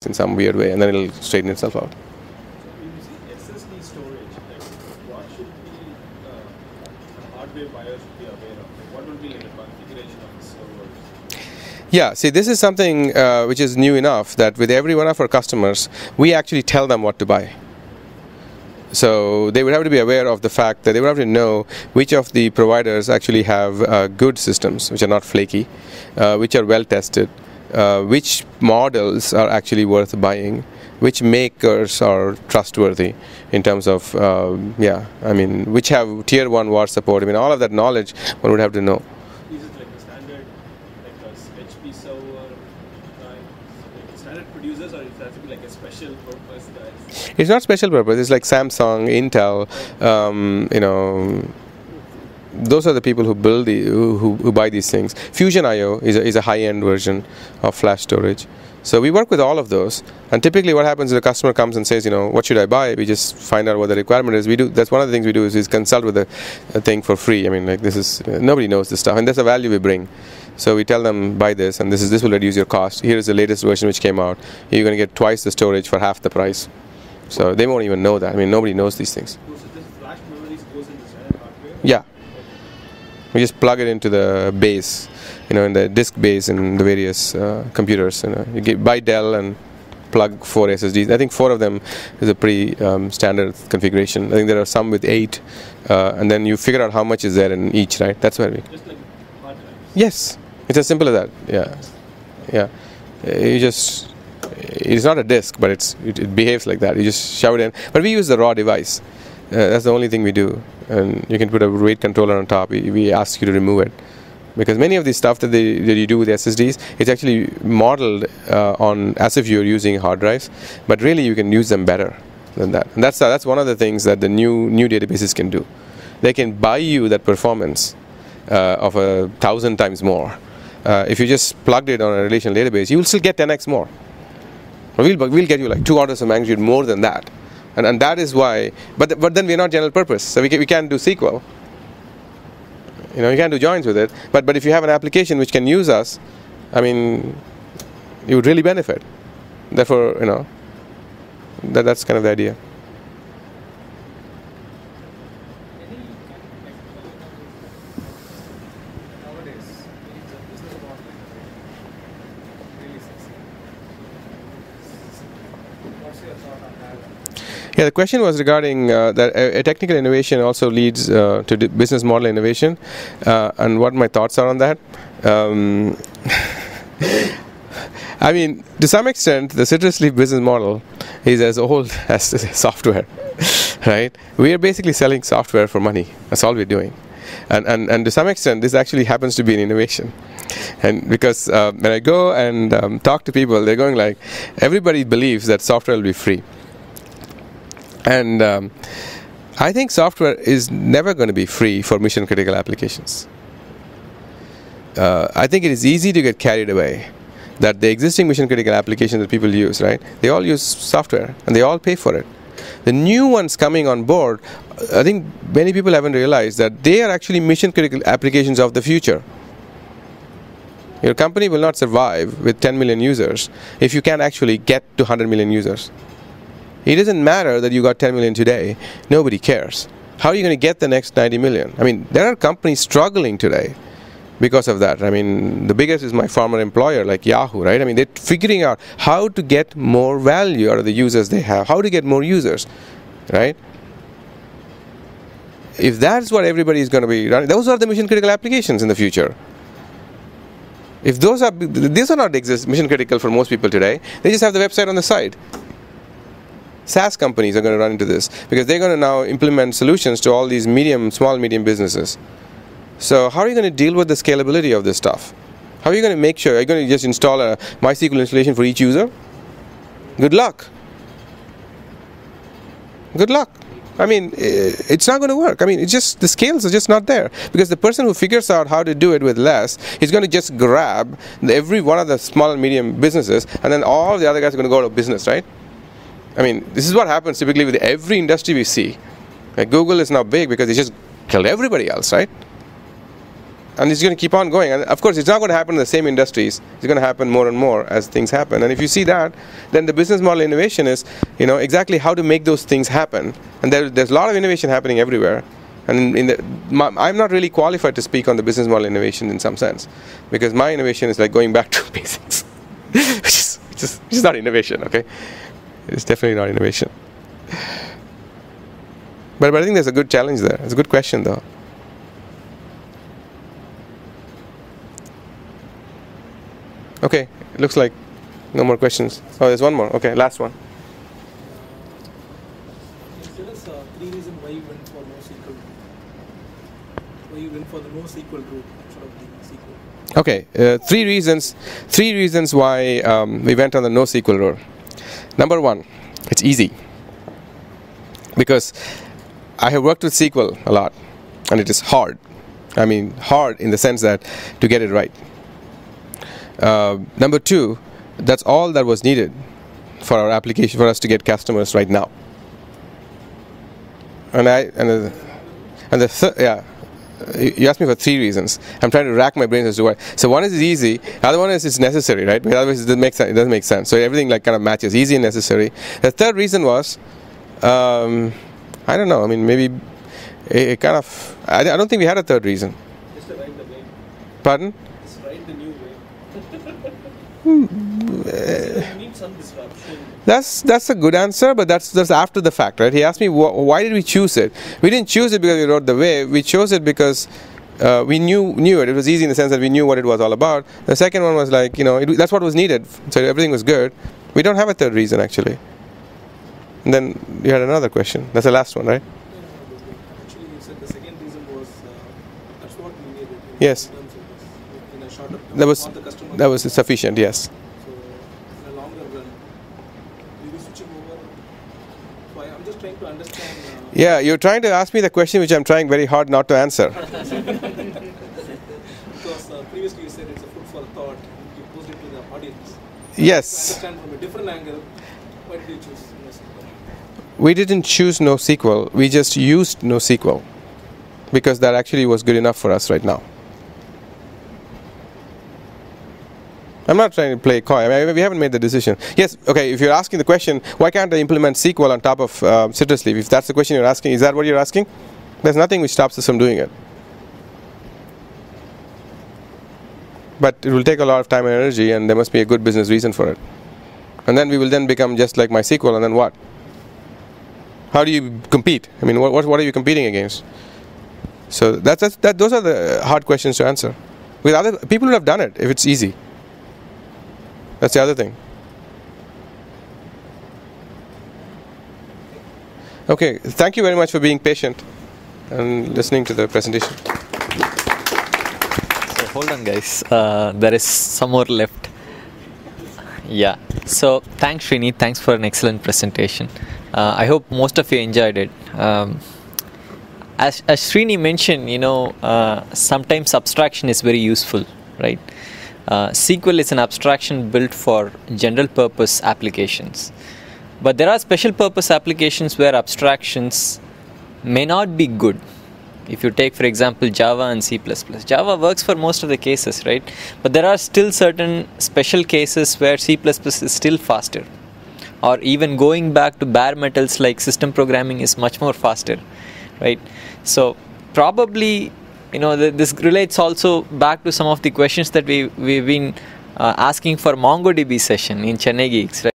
in some weird way, and then it'll straighten itself out. SSD storage, like what should be hardware buyers should be aware of? Like what will be like the configuration of the servers? Yeah, see, this is something which is new enough that with every one of our customers, we actually tell them what to buy. So they would have to be aware of the fact that they would have to know which of the providers actually have good systems, which are not flaky, which are well tested, which models are actually worth buying, which makers are trustworthy in terms of, which have tier 1 war support. I mean, all of that knowledge one would have to know. Is it like the standard, like a HP server, like standard producers, or it has to be like a special purpose guys? It's not special purpose. It's like Samsung, Intel, those are the people who build who buy these things. Fusion IO is a high-end version of flash storage. So we work with all of those, and typically what happens is the customer comes and says, what should I buy? We just find out what the requirement is. That's one of the things we do is consult with a thing for free. I mean, like this is nobody knows this stuff, and that's the value we bring. So we tell them buy this, and this will reduce your cost. Here is the latest version which came out. You're going to get twice the storage for half the price. So they won't even know that. I mean, nobody knows these things. So this flash memories goes into standard hardware? Yeah. We just plug it into the base, in the disk base in the various computers. You buy Dell and plug 4 SSDs. I think 4 of them is a pretty standard configuration. I think there are some with 8, and then you figure out how much is there in each, right? That's where we. Just like hard drives. Yes, it's as simple as that. Yeah. It's not a disk, but it behaves like that. You just shove it in. But we use the raw device. That's the only thing we do. And you can put a RAID controller on top. We ask you to remove it. Because many of the stuff that you do with SSDs, it's actually modeled on as if you're using hard drives. But really, you can use them better than that. And that's one of the things that the new databases can do. They can buy you that performance of 1,000 times more. If you just plugged it on a relational database, you will still get 10x more. We'll get you like 2 orders of magnitude more than that. And that is why, but then we're not general purpose, so we can't do SQL. You can't do joins with it. But if you have an application which can use us, I mean, you would really benefit. Therefore, that's kind of the idea. Yeah, the question was regarding that a technical innovation also leads to business model innovation, and what my thoughts are on that. I mean, to some extent, the Citrus Leaf business model is as old as software, right? We are basically selling software for money. That's all we're doing. And to some extent, this actually happens to be an innovation. And because when I go and talk to people, they're going like, everybody believes that software will be free. And I think software is never going to be free for mission critical applications. I think it is easy to get carried away that the existing mission critical applications that people use, right? They all use software and they all pay for it. The new ones coming on board, I think many people haven't realized that they are actually mission critical applications of the future. Your company will not survive with 10 million users if you can't actually get to 100 million users. It doesn't matter that you got 10 million today. Nobody cares. How are you going to get the next 90 million? I mean, there are companies struggling today because of that. I mean, the biggest is my former employer, like Yahoo, right? I mean, they're figuring out how to get more value out of the users they have, how to get more users, right? If that's what everybody is going to be running, those are the mission critical applications in the future. If these are not mission critical for most people today, they just have the website on the side. SaaS companies are going to run into this because they're going to now implement solutions to all these small, medium businesses. So how are you going to deal with the scalability of this stuff? How are you going to make sure? Are you going to just install a MySQL installation for each user? Good luck. Good luck. I mean, it's not going to work. I mean, it's just the scales are just not there because the person who figures out how to do it with less is going to just grab every one of the small and medium businesses, and then all the other guys are going to go out of business, right? I mean, this is what happens typically with every industry we see. Like Google is now big because they just killed everybody else, right? and it's going to keep on going. And of course, it's not going to happen in the same industries. It's going to happen more and more as things happen. And if you see that, then the business model innovation is, exactly how to make those things happen. And there's a lot of innovation happening everywhere. And I'm not really qualified to speak on the business model innovation in some sense, because my innovation is like going back to basics, which is not innovation. Okay, it's definitely not innovation. But I think there's a good challenge there. It's a good question though. Okay, it looks like no more questions. Oh, there's one more. Okay, last one. Tell us 3 reasons why you went for noSql. Why you went for the noSql route instead of the SQL. Okay, three reasons why we went on the noSql route. Number one, it's easy. Because I have worked with SQL a lot, and it is hard. I mean, hard in the sense that to get it right. Number two, that's all that was needed for our application, for us to get customers right now. And the third, yeah, you asked me for 3 reasons. I'm trying to rack my brains as to why. So one is easy, the other one is it's necessary, right? Because otherwise it doesn't make sense. So everything like kind of matches, easy and necessary. The third reason was, I don't know. I mean, maybe it kind of. I don't think we had a third reason. Just to ride the wave. Pardon? Just ride the new wave. You need some disruption. That's a good answer, but that's after the fact, right? He asked me why did we choose it. We didn't choose it because we rode the wave. We chose it because we knew it. It was easy in the sense that we knew what it was all about. The second one was like, that's what was needed. So everything was good. We don't have a third reason actually. And then you had another question. That's the last one, right? Actually, you said the second reason was that's what we needed. Yes. In terms of this, in a shorter term, That was sufficient. Yes. So in a longer run, we'll be switching over. So I'm just trying to understand. Yeah, you're trying to ask me the question which I'm trying very hard not to answer. Because previously you said it's a food for thought. You posed it to the audience. Yes. To understand from a different angle, why did you choose noSql? We didn't choose noSql. We just used noSql because that actually was good enough for us right now. I'm not trying to play coy. I mean, we haven't made the decision. Yes, okay, if you're asking the question, why can't I implement SQL on top of Citrus Leaf? If that's the question you're asking, is that what you're asking? There's nothing which stops us from doing it. But it will take a lot of time and energy, and there must be a good business reason for it. And then we will then become just like MySQL, and then what? How do you compete? I mean, what are you competing against? So those are the hard questions to answer. With other people who have done it, if it's easy. That's the other thing. Okay, thank you very much for being patient and listening to the presentation. So hold on, guys. There is some more left. Yeah. So thanks, Srini. Thanks for an excellent presentation. I hope most of you enjoyed it. As Srini mentioned, sometimes abstraction is very useful, right? SQL is an abstraction built for general purpose applications. But there are special purpose applications where abstractions may not be good. If you take, for example, Java and C++. Java works for most of the cases, right? But there are still certain special cases where C++ is still faster. Or even going back to bare metals like system programming is much more faster, right? So probably, this relates also back to some of the questions that we've been asking for MongoDB session in Chennai Geeks, right?